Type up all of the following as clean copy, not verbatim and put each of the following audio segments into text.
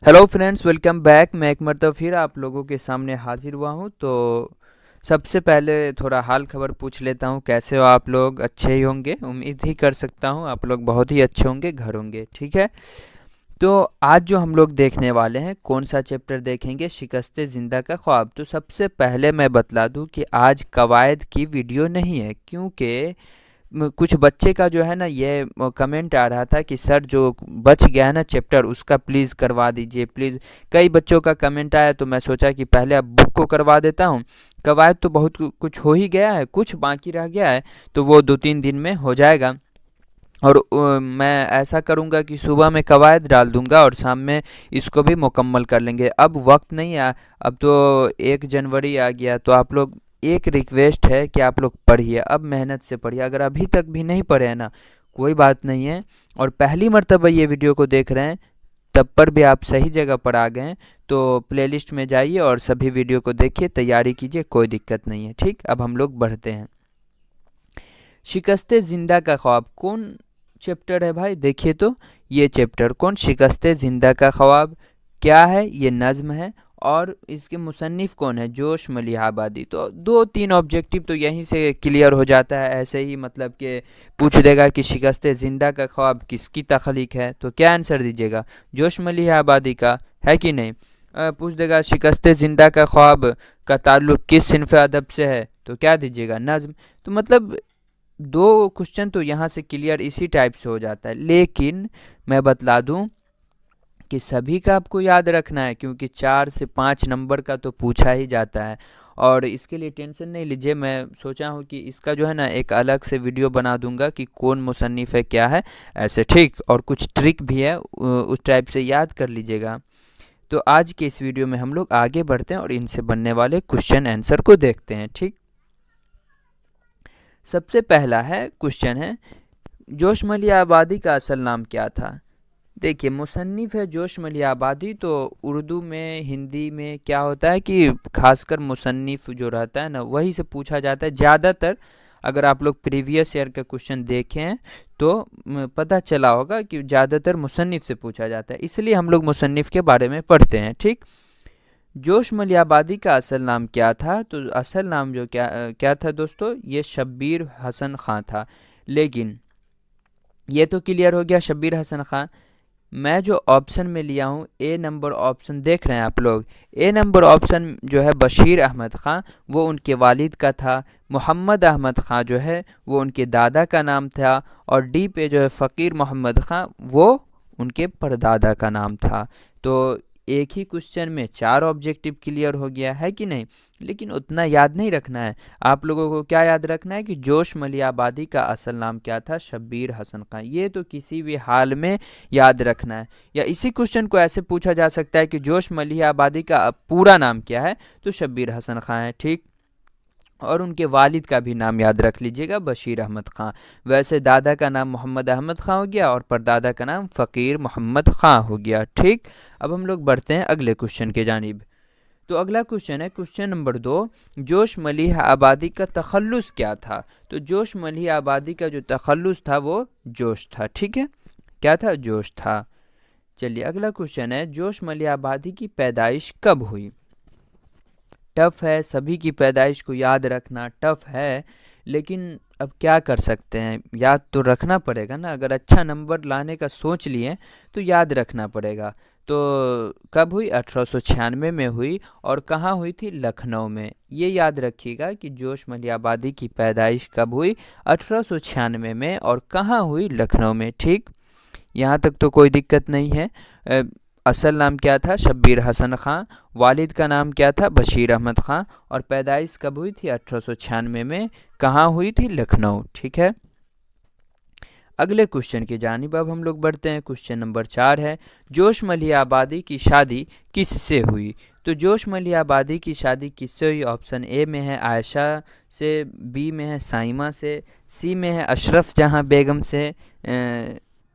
Hello friends, welcome back. मैं एक मरतबा फिर आप लोगों के सामने हाजिर हुआ हूँ। तो सबसे पहले थोड़ा हाल खबर पूछ लेता हूँ, कैसे हो आप लोग? अच्छे ही होंगे, उम्मीद ही कर सकता हूँ आप लोग बहुत ही अच्छे होंगे, घर होंगे। ठीक है। तो आज जो हम लोग देखने वाले हैं, कौन सा चैप्टर देखेंगे? शिकस्ते ज़िंदा का ख्वाब। तो सबसे पहले मैं बतला दूं कि आज कवायद की वीडियो नहीं है, क्योंकि कुछ बच्चे का जो है ना, ये कमेंट आ रहा था कि सर जो बच गया है ना चैप्टर, उसका प्लीज़ करवा दीजिए प्लीज़। कई बच्चों का कमेंट आया, तो मैं सोचा कि पहले अब बुक को करवा देता हूँ। कवायद तो बहुत कुछ हो ही गया है, कुछ बाकी रह गया है, तो वो 2-3 दिन में हो जाएगा। और मैं ऐसा करूँगा कि सुबह में कवायद डाल दूंगा और शाम में इसको भी मुकम्मल कर लेंगे। अब वक्त नहीं है, अब तो 1 जनवरी आ गया। तो आप लोग, एक रिक्वेस्ट है कि आप लोग पढ़िए, अब मेहनत से पढ़िए। अगर अभी तक भी नहीं पढ़े हैं ना, कोई बात नहीं है, और पहली मर्तबा ये वीडियो को देख रहे हैं, तब पर भी आप सही जगह पर आ गए हैं। तो प्लेलिस्ट में जाइए और सभी वीडियो को देखिए, तैयारी कीजिए, कोई दिक्कत नहीं है। ठीक, अब हम लोग बढ़ते हैं। शिकस्ते ज़िंदा का ख्वाब कौन चैप्टर है भाई? देखिए तो, ये चैप्टर कौन, शिकस्ते ज़िंदा का ख्वाब क्या है? ये नज़्म है। और इसके मुसन्निफ़ कौन है? जोश मलिहाबादी। तो 2-3 ऑब्जेक्टिव तो यहीं से क्लियर हो जाता है। ऐसे ही मतलब कि पूछ देगा कि शिकस्ते ज़िंदा का ख्वाब किसकी तख्लीक है, तो क्या आंसर दीजिएगा? जोश मलिहाबादी का, है कि नहीं? पूछ देगा शिकस्ते ज़िंदा का ख्वाब का ताल्लुक़ किस सिनफ़ अदब से है, तो क्या दीजिएगा? नज़्म। तो मतलब 2 क्वेश्चन तो यहाँ से क्लियर इसी टाइप से हो जाता है। लेकिन मैं बतला दूं कि सभी का आपको याद रखना है, क्योंकि 4 से 5 नंबर का तो पूछा ही जाता है। और इसके लिए टेंशन नहीं लीजिए, मैं सोचा हूँ कि इसका जो है ना, एक अलग से वीडियो बना दूंगा कि कौन मुसन्निफ़ है, क्या है, ऐसे। ठीक, और कुछ ट्रिक भी है, उस टाइप से याद कर लीजिएगा। तो आज के इस वीडियो में हम लोग आगे बढ़ते हैं और इनसे बनने वाले क्वेश्चन आंसर को देखते हैं। ठीक, सबसे पहला है क्वेश्चन है, जोश मलिया आबादी का असल नाम क्या था? देखिए, मुसन्निफ़ है जोश मलिया आबादी, तो उर्दू में, हिंदी में क्या होता है कि खासकर मुसन्निफ़ जो रहता है ना, वही से पूछा जाता है ज़्यादातर। अगर आप लोग प्रीवियस ईयर का क्वेश्चन देखें हैं, तो पता चला होगा कि ज़्यादातर मुसन्निफ़ से पूछा जाता है, इसलिए हम लोग मुसन्निफ़ के बारे में पढ़ते हैं। ठीक, जोश मलियाबादी का असल नाम क्या था? तो असल नाम जो क्या था दोस्तों, ये शब्बीर हसन खां था। लेकिन ये तो क्लियर हो गया, शब्बीर हसन खां। मैं जो ऑप्शन में लिया हूँ, ए नंबर ऑप्शन देख रहे हैं आप लोग, ए नंबर ऑप्शन जो है बशीर अहमद खां, वो उनके वालिद का था। मोहम्मद अहमद खां जो है, वो उनके दादा का नाम था। और डी पे जो है फ़कीर मोहम्मद खां, वो उनके परदादा का नाम था। तो एक ही क्वेश्चन में 4 ऑब्जेक्टिव क्लियर हो गया, है कि नहीं? लेकिन उतना याद नहीं रखना है। आप लोगों को क्या याद रखना है कि जोश मलियाबादी का असल नाम क्या था? शब्बीर हसन खां। ये तो किसी भी हाल में याद रखना है। या इसी क्वेश्चन को ऐसे पूछा जा सकता है कि जोश मलिया आबादी का पूरा नाम क्या है? तो शब्बीर हसन खां है। ठीक, और उनके वालिद का भी नाम याद रख लीजिएगा, बशीर अहमद खां। वैसे दादा का नाम मोहम्मद अहमद खां हो गया और परदादा का नाम फ़कीर मोहम्मद खां हो गया। ठीक, अब हम लोग बढ़ते हैं अगले क्वेश्चन के जानिब। तो अगला क्वेश्चन है क्वेश्चन नंबर 2, जोश मलिह आबादी का तखल्लुस क्या था? तो जोश मलिह आबादी का जो तखल्लुस था, वो जोश था। ठीक है, क्या था? जोश था। चलिए, अगला क्वेश्चन है, जोश मलिह आबादी की पैदाइश कब हुई? टफ है, सभी की पैदाइश को याद रखना टफ है, लेकिन अब क्या कर सकते हैं, याद तो रखना पड़ेगा ना। अगर अच्छा नंबर लाने का सोच लिए तो याद रखना पड़ेगा। तो कब हुई? 1896 में हुई। और कहाँ हुई थी? लखनऊ में। ये याद रखिएगा कि जोश मलियाबादी की पैदाइश कब हुई? 1896 में। और कहाँ हुई? लखनऊ में। ठीक, यहाँ तक तो कोई दिक्कत नहीं है। असल नाम क्या था? शब्बीर हसन खां। वालिद का नाम क्या था? बशीर अहमद खां। और पैदाइश कब हुई थी? 1896 में। कहाँ हुई थी? लखनऊ। ठीक है, अगले क्वेश्चन की जानिब अब हम लोग बढ़ते हैं। क्वेश्चन नंबर 4 है, जोश मलिया आबादी की शादी किससे हुई? तो जोश मलिया आबादी की शादी किससे हुई? ऑप्शन ए में है आयशा से, बी में है साइमा से, सी में है अशरफ जहां बेगम से।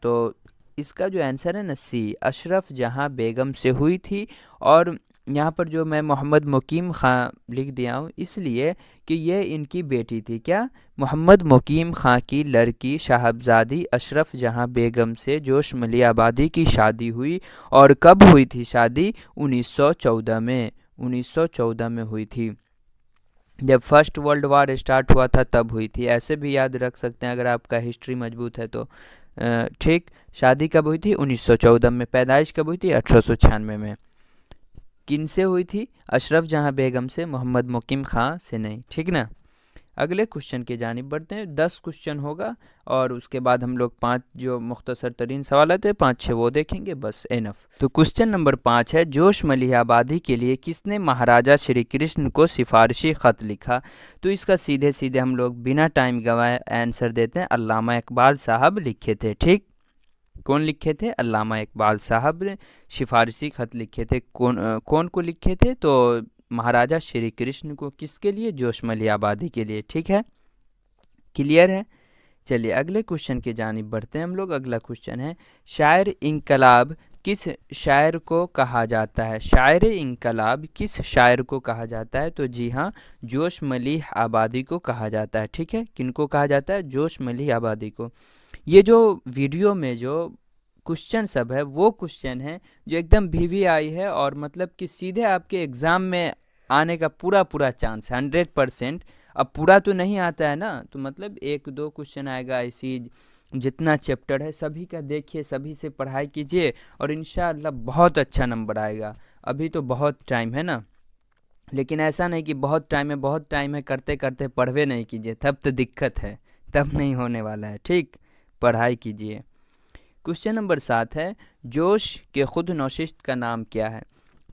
तो इसका जो आंसर है ना, सी, अशरफ जहां बेगम से हुई थी। और यहाँ पर जो मैं मोहम्मद मुकीम ख़ां लिख दिया हूँ इसलिए कि ये इनकी बेटी थी। क्या? मोहम्मद मुकीम ख़ां की लड़की साहबजादी अशरफ जहाँ बेगम से जोश मलियाबादी की शादी हुई। और कब हुई थी शादी? 1914 में। 1914 में हुई थी, जब फर्स्ट वर्ल्ड वार स्टार्ट हुआ था तब हुई थी। ऐसे भी याद रख सकते हैं अगर आपका हिस्ट्री मजबूत है तो। ठीक। शादी कब हुई थी? 1914 में। पैदाइश कब हुई थी? 1896 में। किन से हुई थी? अशरफ जहाँ बेगम से, मोहम्मद मुकीम ख़ां से नहीं। ठीक ना? अगले क्वेश्चन की जानिब बढ़ते हैं। 10 क्वेश्चन होगा और उसके बाद हम लोग 5 जो मुख्तसर तरीन सवाल आते हैं 5-6 वो देखेंगे, बस इनफ। तो क्वेश्चन नंबर 5 है, जोश मलिहाबादी के लिए किसने महाराजा श्री कृष्ण को सिफारिशी ख़त लिखा? तो इसका सीधे सीधे हम लोग बिना टाइम गवाए आंसर देते हैं, अल्लामा इकबाल साहब लिखे थे। ठीक। कौन लिखे थे? अल्लामा इकबाल साहब ने सिफारिशी खत लिखे थे। कौन को लिखे थे? तो महाराजा श्री कृष्ण को। किसके लिए? जोश मलियाबादी के लिए। ठीक है, क्लियर है? चलिए अगले क्वेश्चन की जानिब बढ़ते हैं हम लोग। अगला क्वेश्चन है, शायर इनकलाब किस शायर को कहा जाता है? शायर इनकलाब किस शायर को कहा जाता है? तो जी हाँ, जोश मलिह आबादी को कहा जाता है। ठीक है, किनको कहा जाता है? जोश मलिह आबादी को। ये जो वीडियो में जो क्वेश्चन सब है वो क्वेश्चन है जो एकदम वीवीआई है और मतलब कि सीधे आपके एग्ज़ाम में आने का पूरा पूरा चांस है 100%। अब पूरा तो नहीं आता है ना, तो मतलब 1-2 क्वेश्चन आएगा ऐसी। जितना चैप्टर है सभी का देखिए, सभी से पढ़ाई कीजिए और इंशाअल्लाह बहुत अच्छा नंबर आएगा। अभी तो बहुत टाइम है ना, लेकिन ऐसा नहीं कि बहुत टाइम है बहुत टाइम है करते करते पढ़वे नहीं कीजिए, तब तो दिक्कत है, तब नहीं होने वाला है। ठीक, पढ़ाई कीजिए। क्वेश्चन नंबर 7 है, जोश के खुद नौशिस्त का नाम क्या है?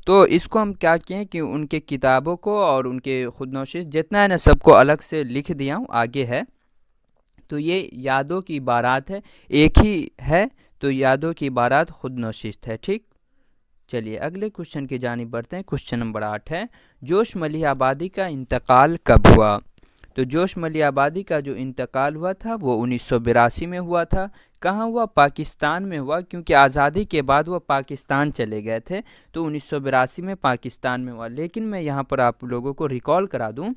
तो इसको हम क्या किए कि उनके किताबों को और उनके खुद नौशिस्त जितना है ना सबको अलग से लिख दिया हूँ, आगे है। तो ये यादों की बारात है, एक ही है, तो यादों की बारात खुद नौशिस्त है। ठीक। चलिए अगले क्वेश्चन की जानिब बढ़ते हैं। क्वेश्चन नंबर 8 है, जोश मलिहाबादी का इंतकाल कब हुआ? तो जोश मलिहाबादी का जो इंतकाल हुआ था वो 1982 में हुआ था। कहाँ हुआ? पाकिस्तान में हुआ, क्योंकि आज़ादी के बाद वो पाकिस्तान चले गए थे, तो 1982 में पाकिस्तान में हुआ। लेकिन मैं यहाँ पर आप लोगों को रिकॉल करा दूँ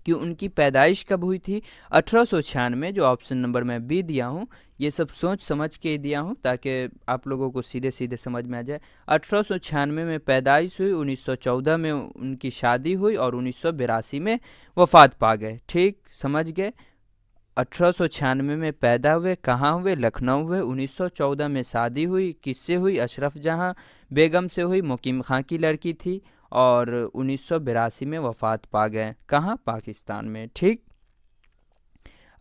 कि उनकी पैदाइश कब हुई थी? 1896, जो ऑप्शन नंबर मैं बी दिया हूँ। ये सब सोच समझ के दिया हूँ ताकि आप लोगों को सीधे सीधे समझ में आ जाए। 1896 में पैदाइश हुई, 1914 में उनकी शादी हुई और 1982 में वफ़ात पा गए। ठीक, समझ गए? 1896 में पैदा हुए, कहाँ हुए? लखनऊ हुए। 1914 में शादी हुई, किससे हुई? अशरफ जहाँ बेगम से हुई, मुकीम खां की लड़की थी। और 1982 में वफ़ात पा गए, कहाँ? पाकिस्तान में। ठीक।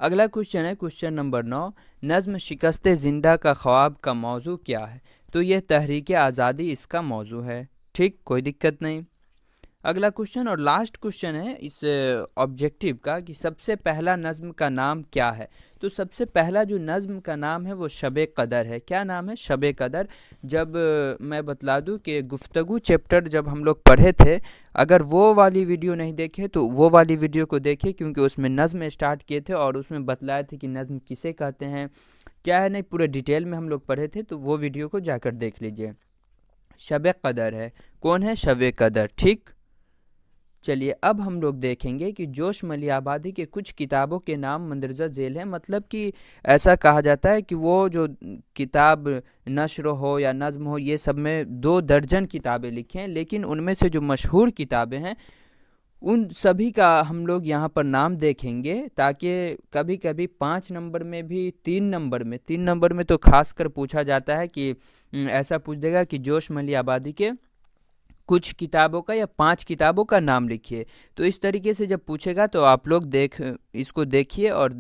अगला क्वेश्चन है क्वेश्चन नंबर 9, नज़्म शिकस्त ज़िंदा का ख्वाब का मौजू क्या है? तो यह तहरीक आज़ादी इसका मौजू है। ठीक, कोई दिक्कत नहीं। अगला क्वेश्चन और लास्ट क्वेश्चन है इस ऑब्जेक्टिव का कि सबसे पहला नज़्म का नाम क्या है? तो सबसे पहला जो नज़्म का नाम है वो शब कदर है। क्या नाम है? शब कदर। जब मैं बतला दूं कि गुफ्तगू चैप्टर जब हम लोग पढ़े थे, अगर वो वाली वीडियो नहीं देखे तो वो वाली वीडियो को देखिए, क्योंकि उसमें नज़्म स्टार्ट किए थे और उसमें बतलाए थे कि नज़्म किसे कहते हैं, क्या है, नहीं पूरे डिटेल में हम लोग पढ़े थे, तो वो वीडियो को जाकर देख लीजिए। शब कदर है। कौन है? शब कदर। ठीक। चलिए अब हम लोग देखेंगे कि जोश मलिहाबादी के कुछ किताबों के नाम मंदरजा झेल हैं। मतलब कि ऐसा कहा जाता है कि वो जो किताब नशर हो या नज़्म हो, ये सब में 2 दर्जन किताबें लिखी हैं, लेकिन उनमें से जो मशहूर किताबें हैं उन सभी का हम लोग यहाँ पर नाम देखेंगे, ताकि कभी कभी 5 नंबर में भी 3 नंबर में तो खास कर पूछा जाता है कि ऐसा पूछ देगा कि जोश मलिहाबादी के कुछ किताबों का या 5 किताबों का नाम लिखिए। तो इस तरीके से जब पूछेगा तो आप लोग इसको देखिए और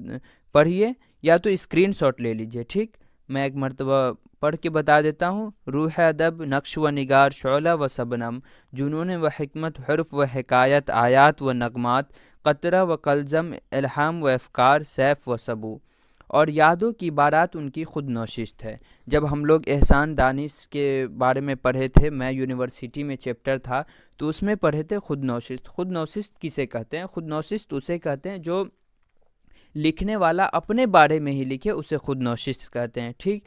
पढ़िए, या तो स्क्रीनशॉट ले लीजिए। ठीक, मैं एक मरतबा पढ़ के बता देता हूँ। रूह अदब, नक्श व निगार, शौला व सबनम, जुनून व हिकमत, हर्फ व हिकायत, आयात व नगमात, क़तरा व कलज़म, इल्हाम व अफ़कार, सैफ़ व सबू। और यादों की बारात उनकी खुद नौशिस्त है। जब हम लोग एहसान दानिश के बारे में पढ़े थे, मैं यूनिवर्सिटी में चैप्टर था, तो उसमें पढ़े थे खुद नौशिस्त। खुद नौशिस्त किसे कहते हैं? खुद नौशिस्त उसे कहते हैं जो लिखने वाला अपने बारे में ही लिखे, उसे खुद नौशिस्त कहते हैं। ठीक,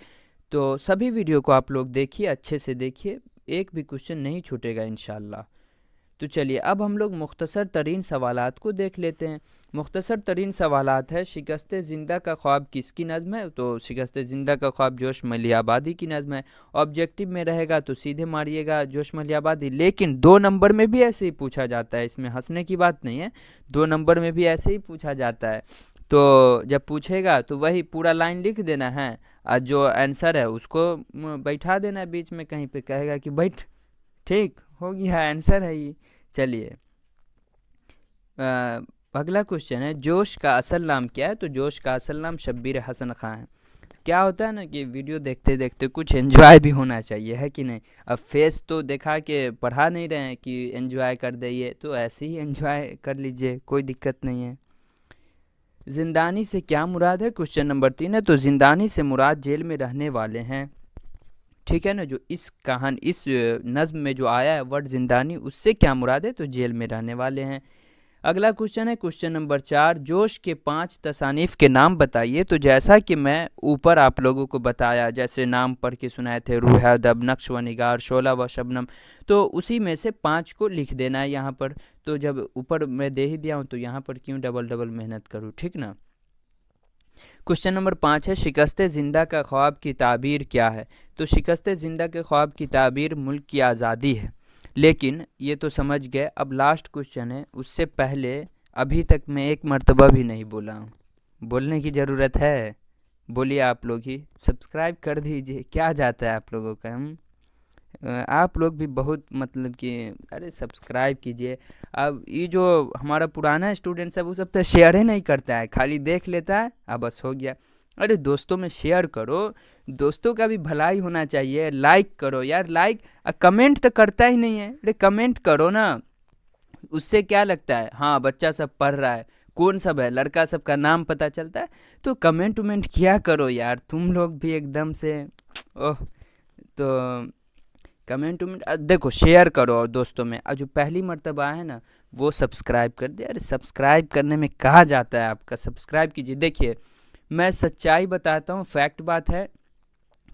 तो सभी वीडियो को आप लोग देखिए, अच्छे से देखिए, एक भी क्वेश्चन नहीं छूटेगा इंशाल्लाह। तो चलिए अब हम लोग मुख्तसर तरीन सवालात को देख लेते हैं। मुख्तसर तरीन सवालात है, शिकस्त ज़िंदा का ख्वाब किसकी नज़म है? तो शिकस्त ज़िंदा का ख्वाब जोश मलियाबादी की नज़म है। ऑब्जेक्टिव में रहेगा तो सीधे मारिएगा जोश मलियाबादी, लेकिन 2 नंबर में भी ऐसे ही पूछा जाता है, इसमें हंसने की बात नहीं है, 2 नंबर में भी ऐसे ही पूछा जाता है। तो जब पूछेगा तो वही पूरा लाइन लिख देना है, और जो आंसर है उसको बैठा देना है बीच में कहीं पे, कहेगा कि बैठ, ठीक हो गया, आंसर है ये। चलिए अगला क्वेश्चन है, जोश का असल नाम क्या है? तो जोश का असल नाम शब्बीर हसन खां है। क्या होता है ना कि वीडियो देखते देखते कुछ एंजॉय भी होना चाहिए, है कि नहीं? अब फेस तो दिखा के पढ़ा नहीं रहे हैं कि एंजॉय कर दइए, तो ऐसे ही एंजॉय कर लीजिए, कोई दिक्कत नहीं है। जिंदानी से क्या मुराद है? क्वेश्चन नंबर 3 है, तो जिंदानी से मुराद जेल में रहने वाले हैं, ठीक है ना? जो इस कहानी, इस नज़्म में जो आया है वर्ड जिंदानी, उससे क्या मुराद है? तो जेल में रहने वाले हैं। अगला क्वेश्चन है क्वेश्चन नंबर 4, जोश के 5 तसानीफ़ के नाम बताइए। तो जैसा कि मैं ऊपर आप लोगों को बताया, जैसे नाम पढ़ के सुनाए थे, रूह अदब, नक्श व निगार, शोला व शबनम, तो उसी में से 5 को लिख देना है यहाँ पर। तो जब ऊपर मैं दे ही दिया हूँ तो यहाँ पर क्यों डबल डबल मेहनत करूँ, ठीक ना? क्वेश्चन नंबर 5 है, शिकस्त ज़िंदा का ख्वाब की ताबीर क्या है? तो शिकस्त ज़िंदा के ख्वाब की ताबीर मुल्क की आज़ादी है। लेकिन ये तो समझ गए, अब लास्ट क्वेश्चन है, उससे पहले अभी तक मैं एक मर्तबा भी नहीं बोला हूँ, बोलने की ज़रूरत है, बोलिए आप लोग ही, सब्सक्राइब कर दीजिए, क्या जाता है आप लोगों का? आप लोग भी बहुत मतलब कि, अरे सब्सक्राइब कीजिए। अब ये जो हमारा पुराना स्टूडेंट है वो सब तो शेयर ही नहीं करता है, खाली देख लेता है, अब बस हो गया। अरे दोस्तों में शेयर करो, दोस्तों का भी भलाई होना चाहिए, लाइक करो यार, लाइक, कमेंट तो करता ही नहीं है, अरे कमेंट करो ना, उससे क्या लगता है, हाँ बच्चा सब पढ़ रहा है, कौन सब है, लड़का सब का नाम पता चलता है, तो कमेंट उमेंट किया करो यार, तुम लोग भी एकदम से, ओह, तो कमेंट उमेंट देखो, शेयर करो और दोस्तों में, और जो पहली मर्तबा है ना वो सब्सक्राइब कर दे। अरे सब्सक्राइब करने में कहा जाता है आपका, सब्सक्राइब कीजिए। देखिए मैं सच्चाई बताता हूँ, फैक्ट बात है,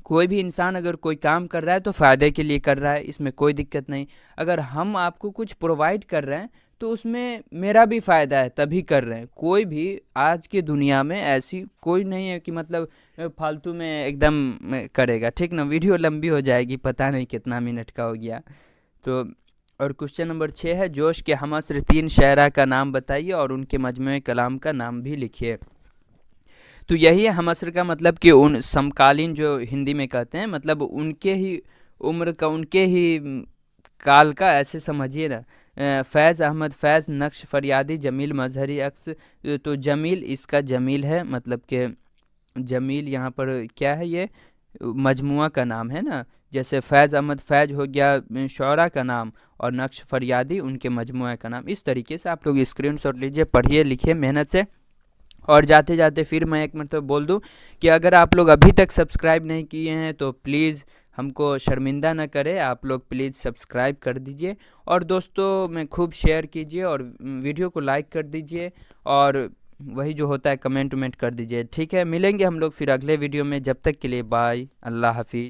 कोई भी इंसान अगर कोई काम कर रहा है तो फ़ायदे के लिए कर रहा है, इसमें कोई दिक्कत नहीं। अगर हम आपको कुछ प्रोवाइड कर रहे हैं तो उसमें मेरा भी फ़ायदा है, तभी कर रहे हैं। कोई भी आज की दुनिया में ऐसी कोई नहीं है कि मतलब फालतू में एकदम करेगा, ठीक ना? वीडियो लंबी हो जाएगी, पता नहीं कितना मिनट का हो गया। तो और क्वेश्चन नंबर 6 है, जोश के हमअस्र 3 शायरा का नाम बताइए और उनके मजमूए कलाम का नाम भी लिखिए। तो यही है हमअस्र का मतलब कि उन समकालीन, जो हिंदी में कहते हैं, मतलब उनके ही उम्र का, उनके ही काल का, ऐसे समझिए ना। फैज़ अहमद फैज़, नक्श फरियादी, जमील मजहरी अक्स, तो जमील इसका जमील है, मतलब कि जमील यहाँ पर क्या है, ये मजमुआ का नाम है ना। जैसे फैज़ अहमद फैज़ हो गया शौरा का नाम, और नक्श फरियादी उनके मजमुआ का नाम। इस तरीके से आप लोग स्क्रीनशॉट लीजिए, पढ़िए, लिखिए मेहनत से। और जाते जाते फिर मैं एक मतलब बोल दूं कि अगर आप लोग अभी तक सब्सक्राइब नहीं किए हैं तो प्लीज़ हमको शर्मिंदा ना करें, आप लोग प्लीज़ सब्सक्राइब कर दीजिए, और दोस्तों में खूब शेयर कीजिए, और वीडियो को लाइक कर दीजिए, और वही जो होता है कमेंट वमेंट कर दीजिए, ठीक है? मिलेंगे हम लोग फिर अगले वीडियो में, जब तक के लिए बाय, अल्लाह हाफिज़।